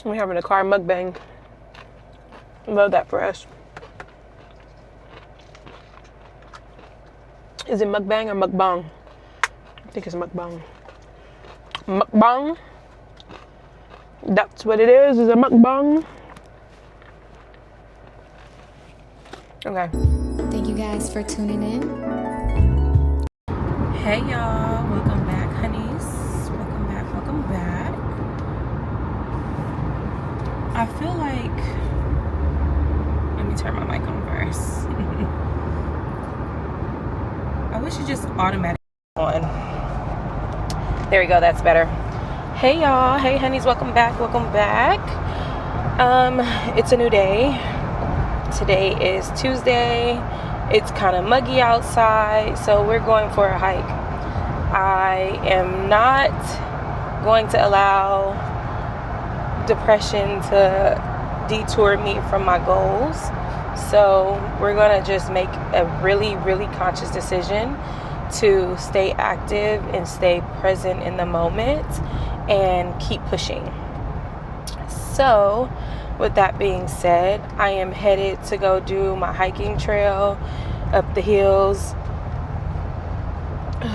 We're having a car mukbang. Love that for us. Is it mukbang or mukbang? I think it's mukbang. Mukbang. That's what it is a mukbang. Okay. Thank you guys for tuning in. Hey y'all, welcome back, Hunnies. Welcome back. I feel like, let me turn my mic on first. I wish it just automatically on. There we go, that's better. Hey y'all, hey Hunnies, welcome back. It's a new day. Today is Tuesday. It's kind of muggy outside, so we're going for a hike. I am not going to allow depression to detour me from my goals. So we're going to just make a really, really conscious decision to stay active and stay present in the moment and keep pushing. So with that being said, I am headed to go do my hiking trail up the hills.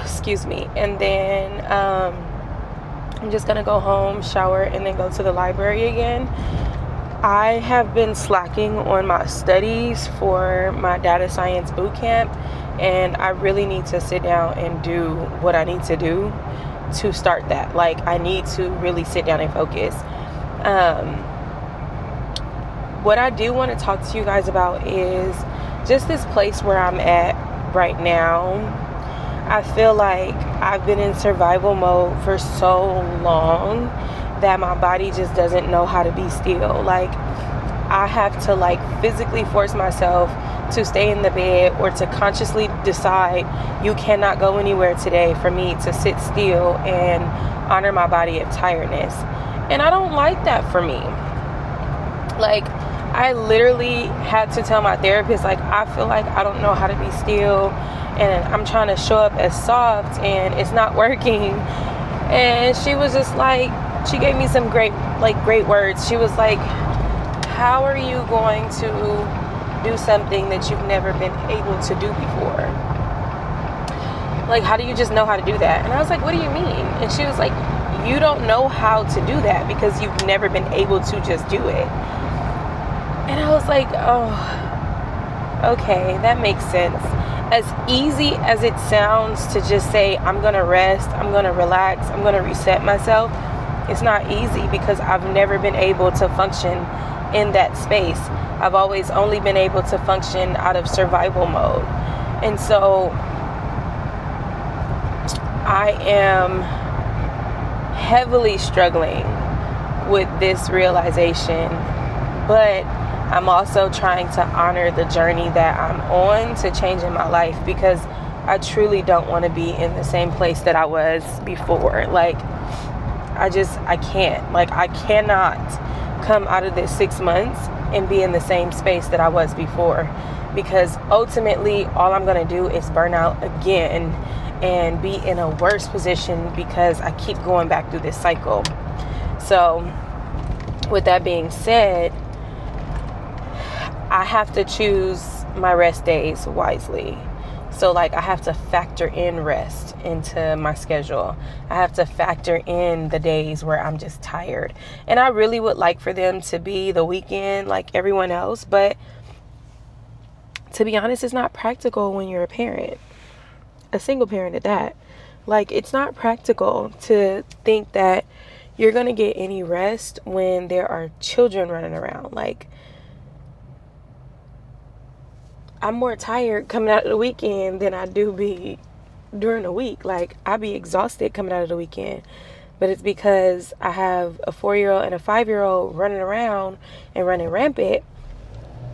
Excuse me. And then I'm just going to go home, shower, and then go to the library again. I have been slacking on my studies for my data science boot camp, and I really need to sit down and do what I need to do to start that. Like, I need to really sit down and focus. What I do want to talk to you guys about is just this place where I'm at right now. I feel like I've been in survival mode for so long that my body just doesn't know how to be still. Like, I have to physically force myself to stay in the bed or to consciously decide you cannot go anywhere today for me to sit still and honor my body of tiredness. And I don't like that for me. I literally had to tell my therapist, I feel like I don't know how to be still, and I'm trying to show up as soft, and it's not working. And she was just she gave me some great words. She was like, how are you going to do something that you've never been able to do before? How do you just know how to do that? And I was like, what do you mean? And she was like, you don't know how to do that because you've never been able to just do it. And I was like, oh, okay, that makes sense. As easy as it sounds to just say, I'm going to rest, I'm going to relax, I'm going to reset myself, it's not easy because I've never been able to function in that space. I've always only been able to function out of survival mode. And so I am heavily struggling with this realization, but I'm also trying to honor the journey that I'm on to changing my life, because I truly don't want to be in the same place that I was before. I can't. I cannot come out of this 6 months and be in the same space that I was before, because ultimately all I'm going to do is burn out again and be in a worse position because I keep going back through this cycle. So with that being said, I have to choose my rest days wisely. So I have to factor in rest into my schedule. I have to factor in the days where I'm just tired. And I really would like for them to be the weekend like everyone else. But to be honest, it's not practical when you're a parent. A single parent at that. It's not practical to think that you're going to get any rest when there are children running around. I'm more tired coming out of the weekend than I do be during the week. I be exhausted coming out of the weekend. But it's because I have a 4-year-old and a 5-year-old running around and running rampant.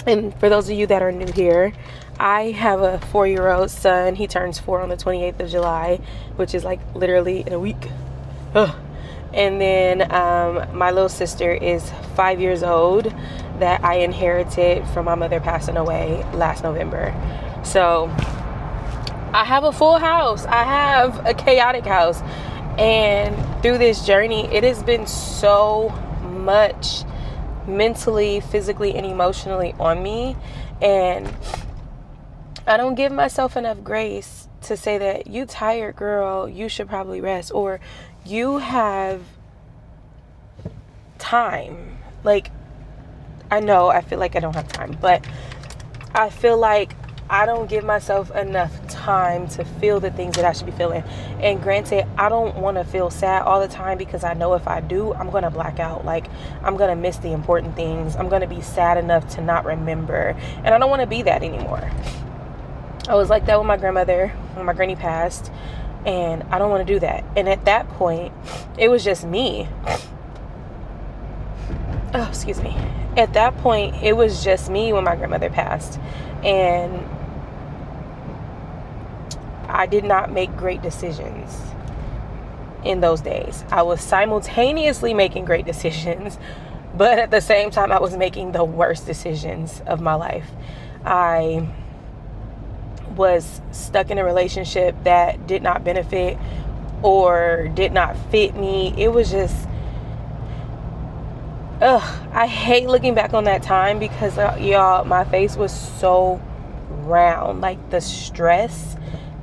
And for those of you that are new here, I have a 4-year-old son. He turns 4 on the 28th of July, which is literally in a week. Ugh. And then my little sister is 5 years old that I inherited from my mother passing away last November. So I have a full house. I have a chaotic house. And through this journey, it has been so much mentally, physically, and emotionally on me. And I don't give myself enough grace to say that you tired, girl, you should probably rest, or you have time. Like, I know I feel like I don't have time, but I feel like I don't give myself enough time to feel the things that I should be feeling. And granted, I don't want to feel sad all the time, because I know if I do, I'm going to black out. Like, I'm going to miss the important things. I'm going to be sad enough to not remember. And I don't want to be that anymore. I was like that with my grandmother when my granny passed. And I don't want to do that. And at that point, it was just me. Oh, excuse me. At that point, it was just me when my grandmother passed. And I did not make great decisions in those days. I was simultaneously making great decisions, but at the same time, I was making the worst decisions of my life. I was stuck in a relationship that did not benefit or did not fit me. It was just, I hate looking back on that time, because y'all, my face was so round. Like, the stress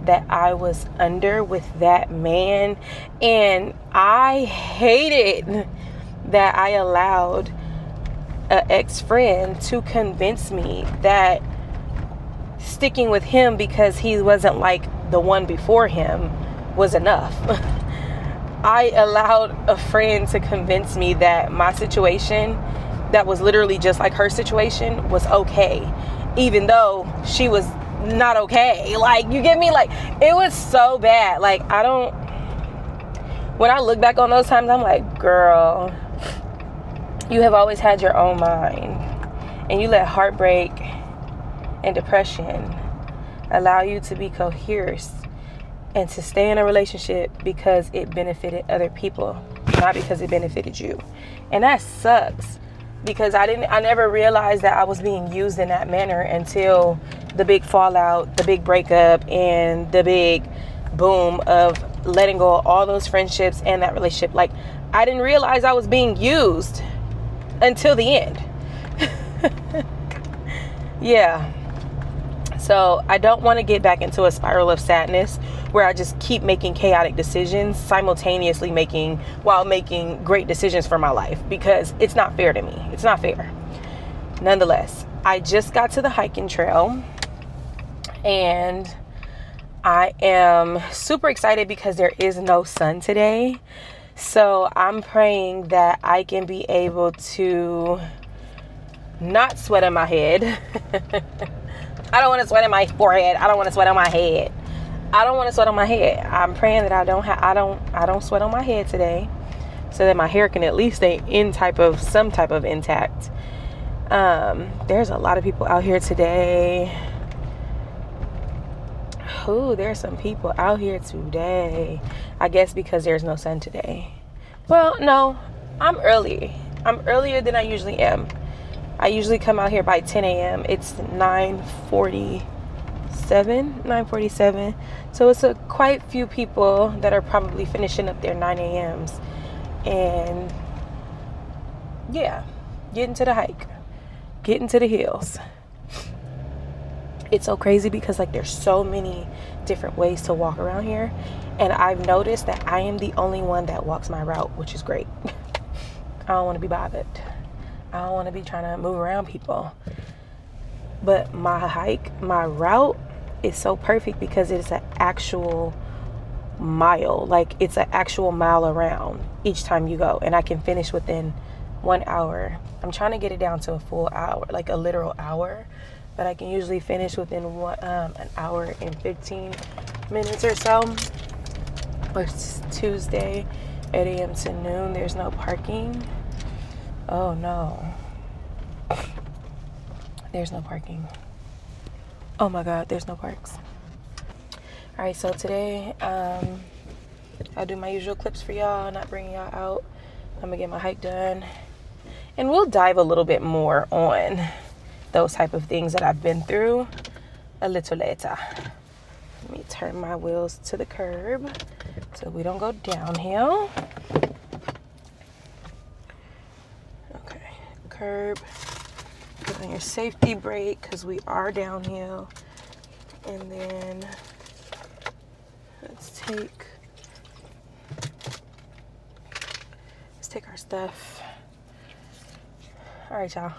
that I was under with that man. And I hated that I allowed an ex-friend to convince me that sticking with him because he wasn't like the one before him was enough. I allowed a friend to convince me that my situation, that was literally just like her situation, was okay, even though she was not okay. Like, you get me? Like, it was so bad. Like, when I look back on those times, I'm like, girl, you have always had your own mind, and you let heartbreak and depression allow you to be coerced and to stay in a relationship because it benefited other people, not because it benefited you. And that sucks, because I never realized that I was being used in that manner until the big fallout, the big breakup, and the big boom of letting go of all those friendships and that relationship. Like, I didn't realize I was being used until the end. Yeah. So I don't want to get back into a spiral of sadness where I just keep making chaotic decisions simultaneously while making great decisions for my life, because it's not fair to me. It's not fair. Nonetheless, I just got to the hiking trail, and I am super excited because there is no sun today. So I'm praying that I can be able to not sweat on my head. I don't want to sweat in my forehead. I don't want to sweat on my head. I don't want to sweat on my head. I'm praying that I don't sweat on my head today, so that my hair can at least stay in some type of intact. There's a lot of people out here today. There's some people out here today. I guess because there's no sun today. Well, no, I'm early. I'm earlier than I usually am. I usually come out here by 10 a.m. It's 9:47. So it's quite few people that are probably finishing up their 9 a.m.s. And yeah, getting to the hike, getting to the hills. It's so crazy because, like, there's so many different ways to walk around here. And I've noticed that I am the only one that walks my route, which is great. I don't want to be bothered. I don't want to be trying to move around people. But my route is so perfect because it's an actual mile. Like, it's an actual mile around each time you go. And I can finish within 1 hour. I'm trying to get it down to a full hour, like a literal hour. But I can usually finish within an hour and 15 minutes or so. It's Tuesday, 8 a.m. to noon. There's no parking. Oh no. There's no parking. Oh my God, there's no parks. Alright, so today, I'll do my usual clips for y'all, not bringing y'all out. I'm gonna get my hike done. And we'll dive a little bit more on those type of things that I've been through a little later. Let me turn my wheels to the curb so we don't go downhill. curb. Put on your safety brake because we are downhill. And then let's take our stuff. All right, y'all.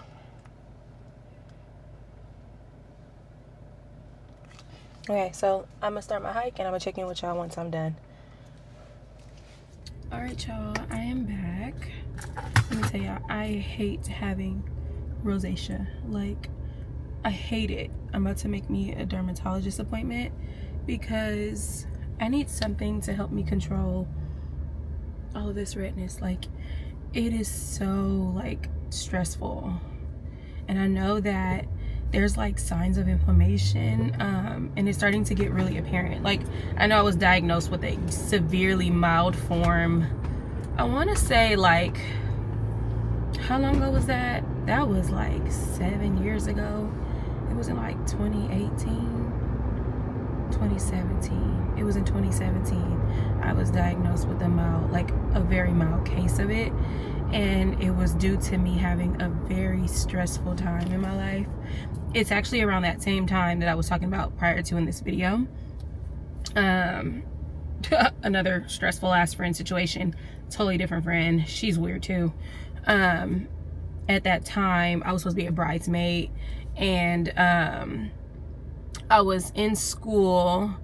Okay, so I'm gonna start my hike and I'm gonna check in with y'all once I'm done. All right, y'all, I am back. Let me tell y'all, I hate having rosacea. Like, I hate it. I'm about to make me a dermatologist appointment because I need something to help me control all of this redness. Like, it is so like stressful, and I know that there's like signs of inflammation, and it's starting to get really apparent. Like, I know I was diagnosed with a severely mild form. I want to say, like, how long ago was that? That was like 7 years ago. It was in like 2017. It was in 2017. I was diagnosed with a very mild case of it. And it was due to me having a very stressful time in my life. It's actually around that same time that I was talking about prior to in this video. Another stressful ass friend situation. Totally different friend. She's weird too. At that time, I was supposed to be a bridesmaid. And I was in school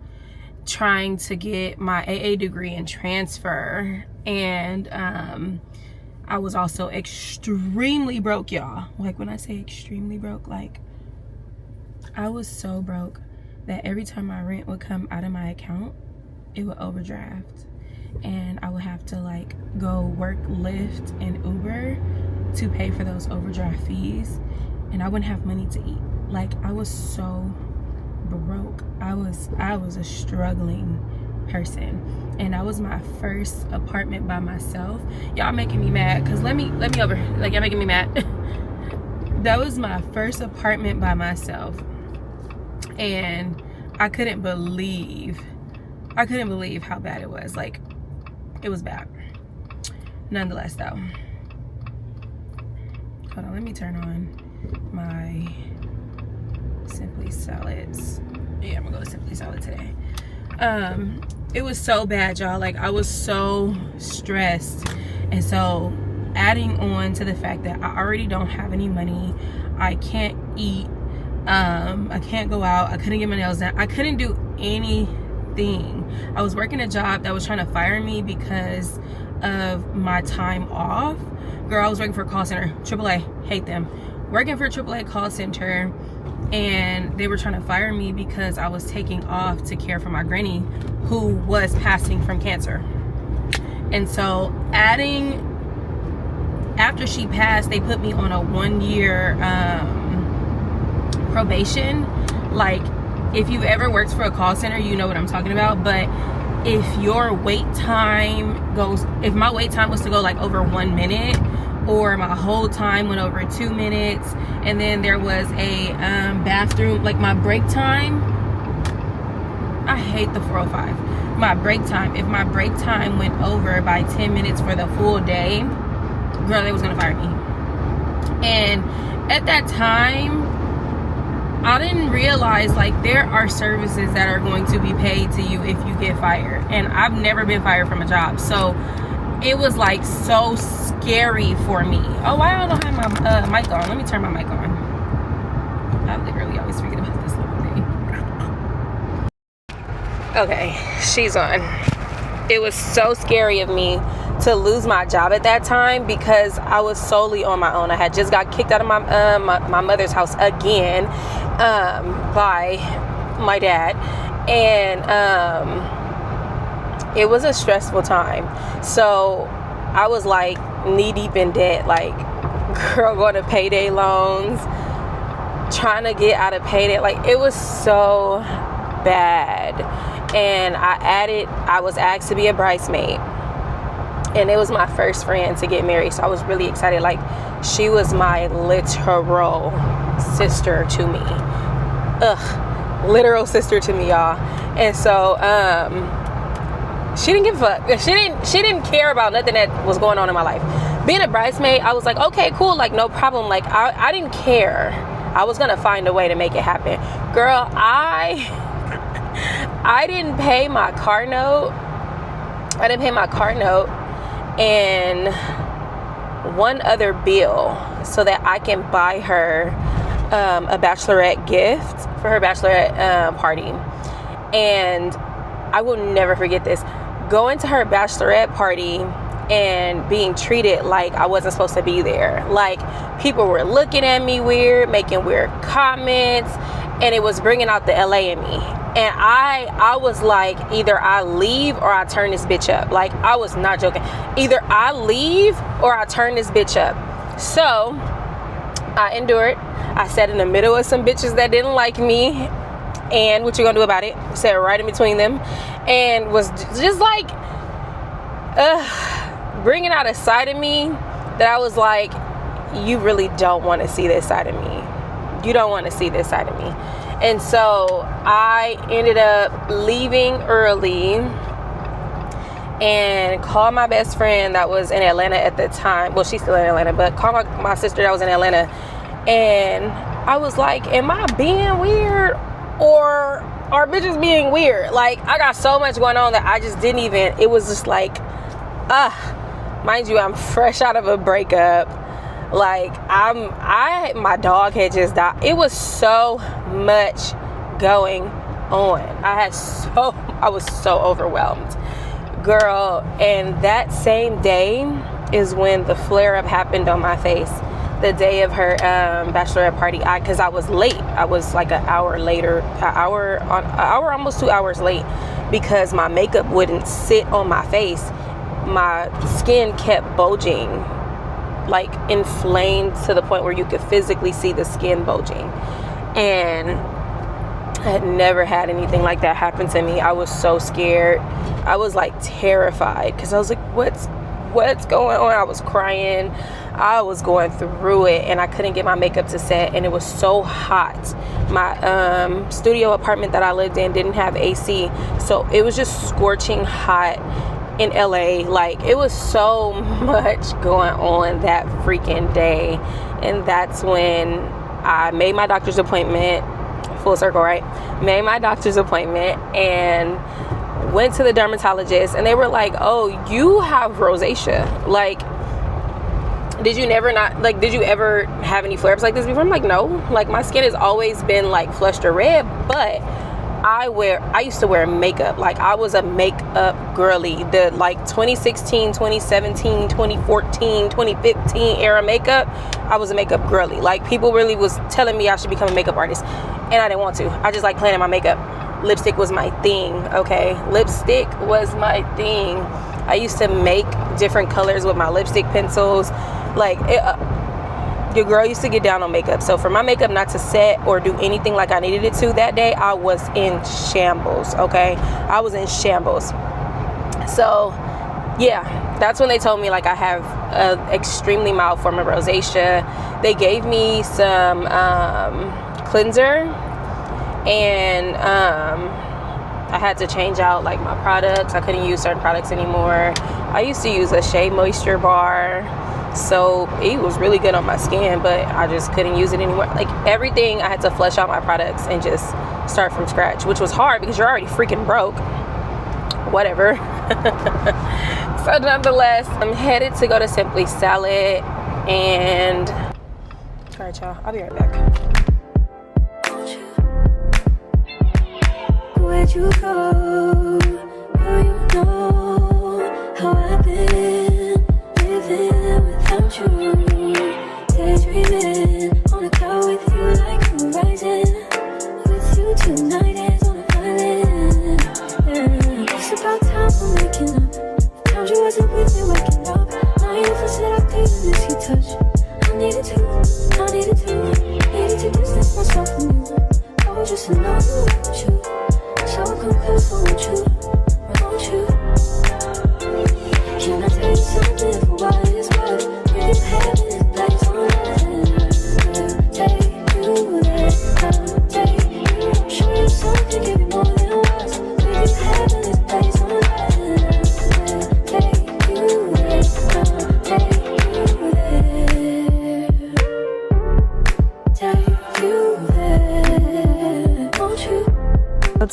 trying to get my AA degree and transfer. And I was also extremely broke, y'all. Like, when I say extremely broke, like, I was so broke that every time my rent would come out of my account, it would overdraft. And I would have to, like, go work Lyft and Uber to pay for those overdraft fees. And I wouldn't have money to eat. Like, I was so broke. I was a struggling person, and that was my first apartment by myself. Y'all making me mad, because let me over, like, y'all making me mad. That was my first apartment by myself, and I couldn't believe how bad it was. Like, it was bad. Nonetheless, though, hold on, let me turn on my Simply Salads. Yeah, I'm gonna go with Simply Salad today. It was so bad, y'all. Like, I was so stressed. And so, adding on to the fact that I already don't have any money, I can't eat, I can't go out, I couldn't get my nails done, I couldn't do anything. I was working a job that was trying to fire me because of my time off. Girl, I was working for a call center, AAA, hate them. Working for a AAA call center, and they were trying to fire me because I was taking off to care for my granny who was passing from cancer. And so, after she passed, they put me on a 1-year probation. Like, if you've ever worked for a call center, you know what I'm talking about. But if your wait time if my wait time was to go like over 1 minute, or my whole time went over 2 minutes, and then there was a bathroom, like my break time, I hate the 405. My break time, if my break time went over by 10 minutes for the full day, girl, they was gonna fire me. And at that time, I didn't realize, like, there are services that are going to be paid to you if you get fired. And I've never been fired from a job, so it was like so scary for me. Oh, why I don't have my mic on? Let me turn my mic on. I literally always forget about this little thing. Okay, she's on. It was so scary of me to lose my job at that time because I was solely on my own. I had just got kicked out of my mother's house again by my dad, and it was a stressful time. So I was like knee deep in debt, like, girl, going to payday loans, trying to get out of payday. Like, it was so bad. And I was asked to be a bridesmaid, and it was my first friend to get married, so I was really excited. Like, she was my literal sister to me. Literal sister to me, y'all. And so she didn't give a fuck. She didn't care about nothing that was going on in my life. being a bridesmaid, I was like, okay, cool, like no problem. Like I didn't care. I was gonna find a way to make it happen. Girl, I didn't pay my car note. And one other bill so that I can buy her a bachelorette gift for her bachelorette party. And I will never forget this. Going to her bachelorette party and being treated like I wasn't supposed to be there. Like, people were looking at me weird, making weird comments, and it was bringing out the LA in me. And I was like, either I leave or I turn this bitch up. Like, I was not joking. Either I leave or I turn this bitch up. So I endured. I sat in the middle of some bitches that didn't like me. And what you gonna do about it? Sat right in between them. And was just like, bringing out a side of me that I was like, you really don't want to see this side of me. You don't want to see this side of me. And so I ended up leaving early and called my best friend that was in Atlanta at the time. Well, she's still in Atlanta, but called my sister that was in Atlanta. And I was like, am I being weird or are bitches being weird? Like, I got so much going on that I just didn't even, it was just like, mind you, I'm fresh out of a breakup. Like, my dog had just died. It was so much going on. I was so overwhelmed, girl. And that same day is when the flare-up happened on my face. The day of her bachelorette party, because I was late. I was like an hour, almost 2 hours late, because my makeup wouldn't sit on my face. My skin kept bulging, like inflamed to the point where you could physically see the skin bulging. And I had never had anything like that happen to me. I was so scared. I was like terrified, because I was like, what's going on? I was crying. I was going through it, and I couldn't get my makeup to set, and it was so hot. My studio apartment that I lived in didn't have AC, so it was just scorching hot in LA. Like, it was so much going on that freaking day. And that's when I made my doctor's appointment. Full circle, right? Made my doctor's appointment and went to the dermatologist, and they were like, oh, you have rosacea. Like, did you ever have any flare-ups like this before? I'm like, no. Like, my skin has always been like flushed or red, but I used to wear makeup. Like, I was a makeup girly. The like 2016, 2017, 2014, 2015 era makeup, I was a makeup girly. Like, people really was telling me I should become a makeup artist, and I didn't want to. I just like planning my makeup. Lipstick was my thing, okay? Lipstick was my thing. I used to make different colors with my lipstick pencils. Like, your girl used to get down on makeup. So for my makeup not to set or do anything like I needed it to that day, I was in shambles, okay? I was in shambles. So yeah, that's when they told me like I have an extremely mild form of rosacea. They gave me some cleanser, and I had to change out like my products. I couldn't use certain products anymore. I used to use a Shea Moisture bar, so it was really good on my skin, but I just couldn't use it anymore. Like, everything, I had to flush out my products and just start from scratch, which was hard because you're already freaking broke. Whatever. So nonetheless, I'm headed to go to Simply Salad, and all right, y'all, I'll be right back. Where'd you go? Girl, you know how I've been living without you. Daydreaming on a cloud with you like horizon. With you tonight is on an island. It's about time for making up. Times you wasn't with me waking up. Now you said I couldn't miss your touch. I needed to distance myself from you. I was just in love with you. So come close, won't you? Won't you? Can I tell you something for what it's worth? If you had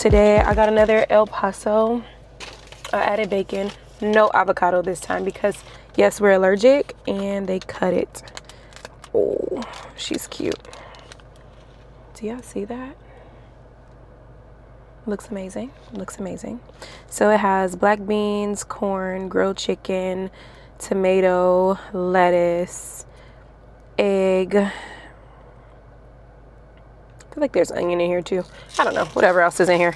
today I got another El Paso. I added bacon, no avocado this time because yes, we're allergic, and they cut it. Oh, she's cute. Do y'all see that? Looks amazing. Looks amazing. So it has black beans, corn, grilled chicken, tomato, lettuce, egg. I feel like there's onion in here too. I don't know. Whatever else is in here.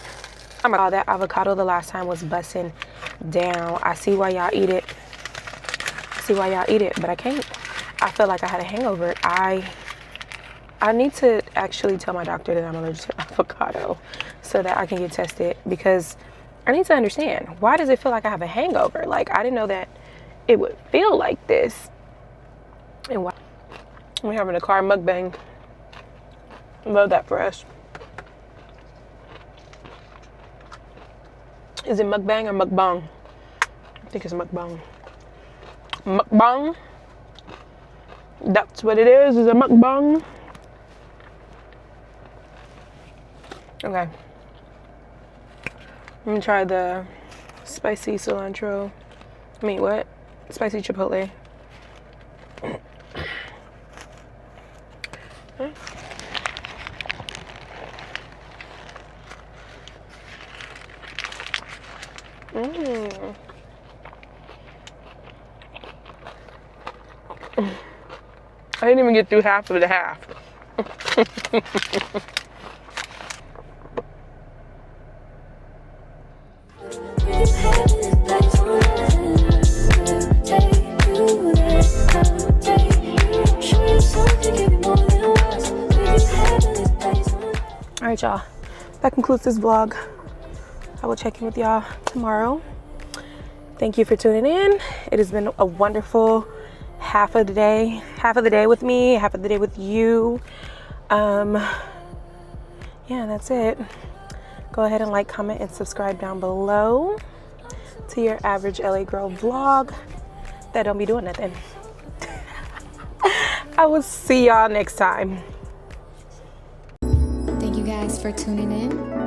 Oh my God, that avocado the last time was busting down. I see why y'all eat it. But I can't. I feel like I had a hangover. I need to actually tell my doctor that I'm allergic to avocado so that I can get tested, because I need to understand, why does it feel like I have a hangover? Like, I didn't know that it would feel like this. And why? We're having a car mukbang. Love that for us. Is it mukbang or mukbang? I think it's mukbang. Mukbang. That's what it is a mukbang. Okay. I'm gonna try the spicy cilantro. I mean, what? Spicy chipotle. I didn't even get through half of the half. All right, y'all. That concludes this vlog. I will check in with y'all tomorrow. Thank you for tuning in. It has been a wonderful half of the day with me, half of the day with you. Yeah, that's it. Go ahead and like, comment, and subscribe down below to your average LA girl vlog that don't be doing nothing. I will see y'all next time. Thank you guys for tuning in.